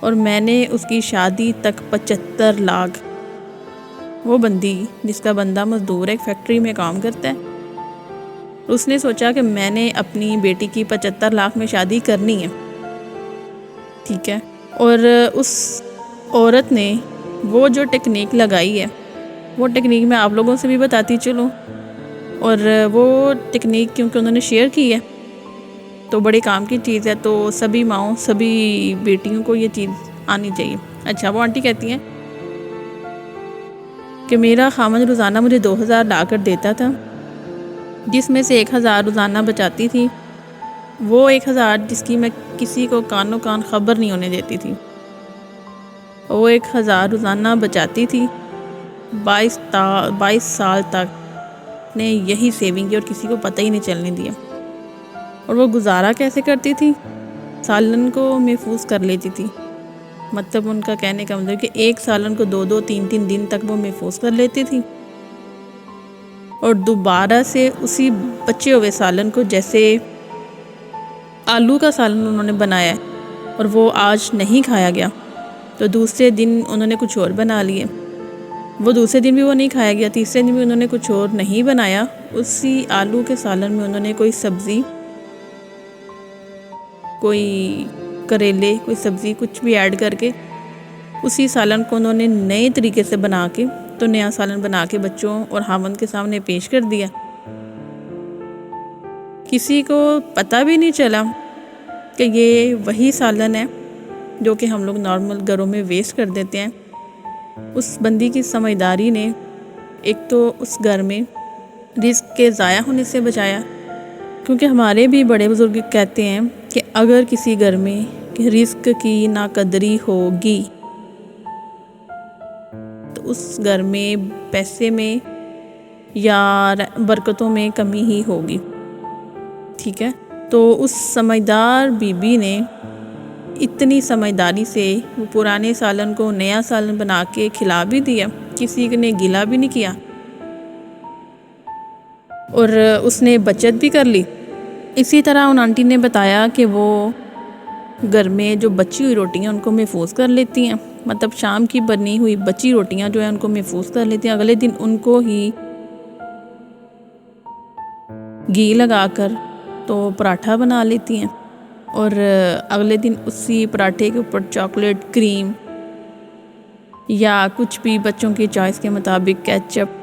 اور میں نے اس کی شادی تک 75 لاکھ، وہ بندی جس کا بندہ مزدور ایک فیکٹری میں کام کرتا ہے، اس نے سوچا کہ میں نے اپنی بیٹی کی 75 لاکھ میں شادی کرنی ہے، ٹھیک ہے، اور اس عورت نے وہ جو ٹیکنیک لگائی ہے، وہ ٹیکنیک میں آپ لوگوں سے بھی بتاتی چلوں، اور وہ ٹیکنیک کیونکہ انہوں نے شیئر کی ہے تو بڑے کام کی چیز ہے، تو سبھی ماؤں سبھی بیٹیوں کو یہ چیز آنی چاہیے۔ اچھا، وہ آنٹی کہتی ہیں کہ میرا خامن روزانہ مجھے 2000 لا کر دیتا تھا، جس میں سے 1000 روزانہ بچاتی تھی، وہ 1000 جس کی میں کسی کو کانوں کان خبر نہیں ہونے دیتی تھی، وہ 1000 روزانہ بچاتی تھی، 22 سال تک نے یہی سیونگ کی اور کسی کو پتہ ہی نہیں چلنے دیا۔ اور وہ گزارا کیسے کرتی تھی؟ سالن کو محفوظ کر لیتی تھی، مطلب ان کا کہنے کا مطلب کہ ایک سالن کو 2 3 دن تک وہ محفوظ کر لیتی تھی، اور دوبارہ سے اسی بچے ہوئے سالن کو، جیسے آلو کا سالن انہوں نے بنایا ہے اور وہ آج نہیں کھایا گیا تو دوسرے دن انہوں نے کچھ اور بنا لیے، وہ دوسرے دن بھی وہ نہیں کھایا گیا، تیسرے دن بھی انہوں نے کچھ اور نہیں بنایا، اسی آلو کے سالن میں انہوں نے کوئی سبزی، کوئی کریلے، کوئی سبزی کچھ بھی ایڈ کر کے اسی سالن کو انہوں نے نئے طریقے سے بنا کے، تو نیا سالن بنا کے بچوں اور خاوند کے سامنے پیش کر دیا۔ کسی کو پتہ بھی نہیں چلا کہ یہ وہی سالن ہے جو کہ ہم لوگ نارمل گھروں میں ویسٹ کر دیتے ہیں۔ اس بندی کی سمجھداری نے ایک تو اس گھر میں رزق کے ضائع ہونے سے بچایا، کیونکہ ہمارے بھی بڑے بزرگ کہتے ہیں کہ اگر کسی گھر میں رزق کی ناقدری ہوگی تو اس گھر میں پیسے میں یا برکتوں میں کمی ہی ہوگی، ٹھیک ہے۔ تو اس سمجھدار بی بی نے اتنی سمجھداری سے وہ پرانے سالن کو نیا سالن بنا کے کھلا بھی دیا، کسی نے گلا بھی نہیں کیا، اور اس نے بچت بھی کر لی۔ اسی طرح ان آنٹی نے بتایا کہ وہ گھر میں جو بچی ہوئی روٹیاں ان کو محفوظ کر لیتی ہیں، مطلب شام کی بنی ہوئی بچی روٹیاں جو ہیں ان کو محفوظ کر لیتی ہیں، اگلے دن ان کو ہی گھی لگا کر تو پراٹھا بنا لیتی ہیں، اور اگلے دن اسی پراٹھے کے اوپر چاکلیٹ کریم یا کچھ بھی بچوں کی چوائس کے مطابق کیچپ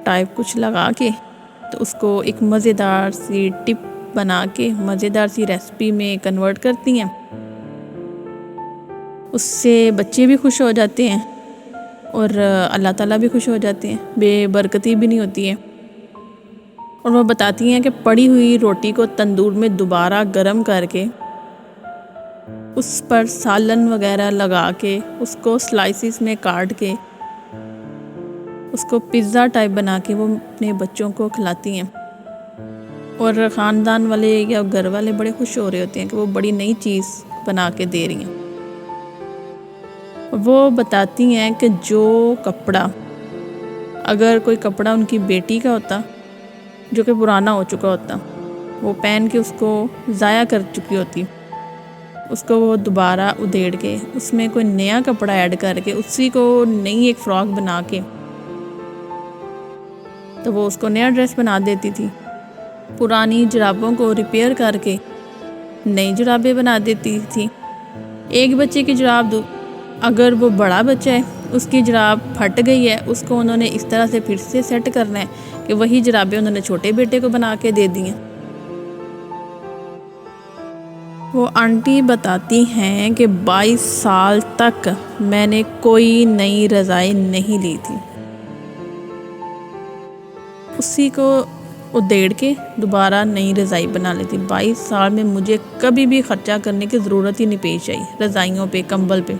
ٹائپ کچھ لگا کے تو اس کو ایک مزیدار سی ٹپ بنا کے مزیدار سی ریسپی میں کنورٹ کرتی ہیں۔ اس سے بچے بھی خوش ہو جاتے ہیں اور اللہ تعالیٰ بھی خوش ہو جاتے ہیں، بے برکتی بھی نہیں ہوتی ہے۔ اور وہ بتاتی ہیں کہ پڑی ہوئی روٹی کو تندور میں دوبارہ گرم کر کے اس پر سالن وغیرہ لگا کے اس کو سلائسز میں کاٹ کے اس کو پیزا ٹائپ بنا کے وہ اپنے بچوں کو کھلاتی ہیں، اور خاندان والے یا گھر والے بڑے خوش ہو رہے ہوتے ہیں کہ وہ بڑی نئی چیز بنا کے دے رہی ہیں۔ وہ بتاتی ہیں کہ جو کپڑا، اگر کوئی کپڑا ان کی بیٹی کا ہوتا جو کہ پرانا ہو چکا ہوتا، وہ پہن کے اس کو ضائع کر چکی ہوتی، اس کو وہ دوبارہ ادھیڑ کے اس میں کوئی نیا کپڑا ایڈ کر کے اسی کو نئی ایک فراک بنا کے تو وہ اس کو نیا ڈریس بنا دیتی تھی، پرانی جرابوں کو ریپیئر کر کے نئی جرابیں بنا دیتی تھی۔ ایک بچے کی جراب اگر وہ بڑا بچہ ہے، اس کی جراب پھٹ گئی ہے، اس کو انہوں نے اس طرح سے پھر سے سیٹ کرنا ہے کہ وہی جرابیں انہوں نے چھوٹے بیٹے کو بنا کے دے دی ہیں۔ وہ آنٹی بتاتی ہیں کہ 22 سال تک میں نے کوئی نئی رضائی نہیں لی تھی، اسی کو ادھیڑ کے دوبارہ نئی رضائی بنا لیتی۔ 22 سال میں مجھے کبھی بھی خرچہ کرنے کی ضرورت ہی نہیں پیش آئی رضائیوں پہ، کمبل پہ۔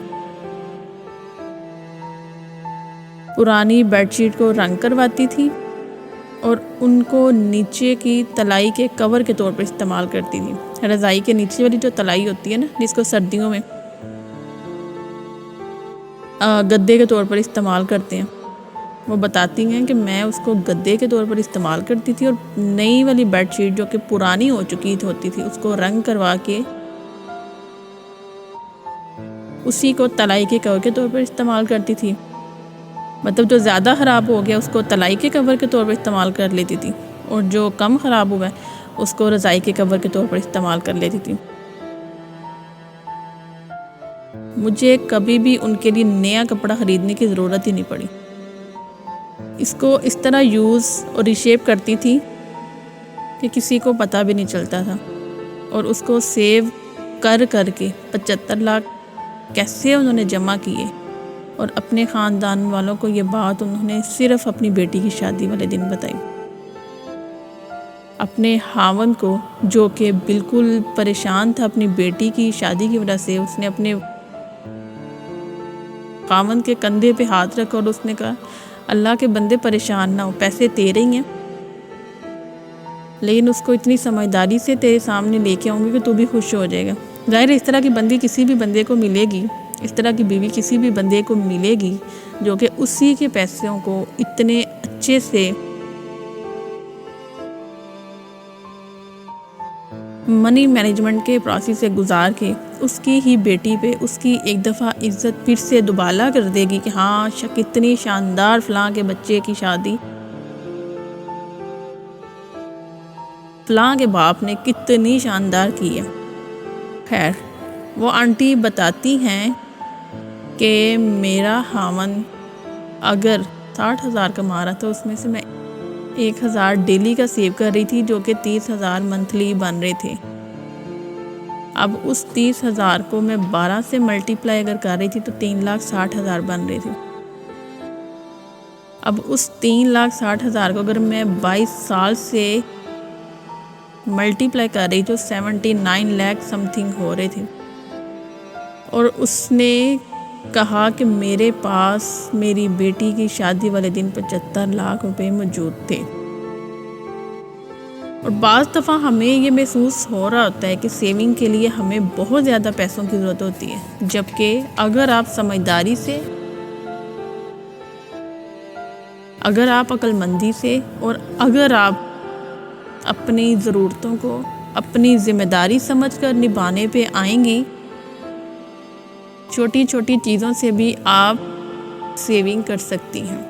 پرانی بیڈ شیٹ کو رنگ کرواتی تھی اور ان کو نیچے کی تلائی کے کور کے طور پر استعمال کرتی تھی۔ رضائی کے نیچے والی جو تلائی ہوتی ہے نا، جس کو سردیوں میں گدے کے طور پر استعمال کرتے ہیں، وہ بتاتی ہیں کہ میں اس کو گدے کے طور پر استعمال کرتی تھی، اور نئی والی بیڈ شیٹ جو کہ پرانی ہو چکی ہوتی تھی اس کو رنگ کروا کے اسی کو تلائی کے کور کے طور پر استعمال کرتی تھی، مطلب جو زیادہ خراب ہو گیا اس کو تلائی کے کور کے طور پر استعمال کر لیتی تھی، اور جو کم خراب ہوا ہے اس کو رضائی کے کور کے طور پر استعمال کر لیتی تھی۔ مجھے کبھی بھی ان کے لیے نیا کپڑا خریدنے کی ضرورت ہی نہیں پڑی۔ اس کو اس طرح یوز اور ریشیپ کرتی تھی کہ کسی کو پتہ بھی نہیں چلتا تھا، اور اس کو سیو کر کے 75 لاکھ کیسے انہوں نے جمع کیے، اور اپنے خاندان والوں کو یہ بات انہوں نے صرف اپنی بیٹی کی شادی والے دن بتائی۔ اپنے خاوند کو، جو کہ بالکل پریشان تھا اپنی بیٹی کی شادی کی وجہ سے، اس نے اپنے خاوند کے کندھے پہ ہاتھ رکھا اور اس نے کہا اللہ کے بندے پریشان نہ ہو، پیسے تیرے ہی ہیں، لیکن اس کو اتنی سمجھداری سے تیرے سامنے لے کے آؤں گی کہ تو بھی خوش ہو جائے گا۔ ظاہر ہے اس طرح کی بندی کسی بھی بندے کو ملے گی، اس طرح کی بیوی کسی بھی بندے کو ملے گی جو کہ اسی کے پیسوں کو اتنے اچھے سے منی مینجمنٹ کے پروسیس سے گزار کے اس کی ہی بیٹی پہ اس کی ایک دفعہ عزت پھر سے دوبالا کر دے گی کہ ہاں کتنی شاندار فلاں کے بچے کی شادی فلاں کے باپ نے کتنی شاندار کی ہے۔ خیر، وہ آنٹی بتاتی ہیں کہ میرا خاوند اگر 60,000 کما رہا تھا، اس میں سے میں 1,000 ڈیلی کا سیو کر رہی تھی، جو کہ 30,000 منتھلی بن رہے تھے۔ اب اس 30,000 کو میں 12 سے ملٹیپلائی اگر کر رہی تھی تو 3,60,000 بن رہے تھے۔ اب اس 3,60,000 کو اگر میں 22 سال سے ملٹیپلائی کر رہی تو 79 لاکھ سم تھنگ ہو رہے تھے، اور اس نے کہا کہ میرے پاس میری بیٹی کی شادی والے دن 75 لاکھ روپے موجود تھے۔ اور بعض دفعہ ہمیں یہ محسوس ہو رہا ہوتا ہے کہ سیونگ کے لیے ہمیں بہت زیادہ پیسوں کی ضرورت ہوتی ہے، جبکہ اگر آپ سمجھداری سے، اگر آپ عقل مندی سے، اور اگر آپ اپنی ضرورتوں کو اپنی ذمہ داری سمجھ کر نبھانے پہ آئیں گی، چھوٹی چھوٹی چیزوں سے بھی آپ سیونگ کر سکتی ہیں۔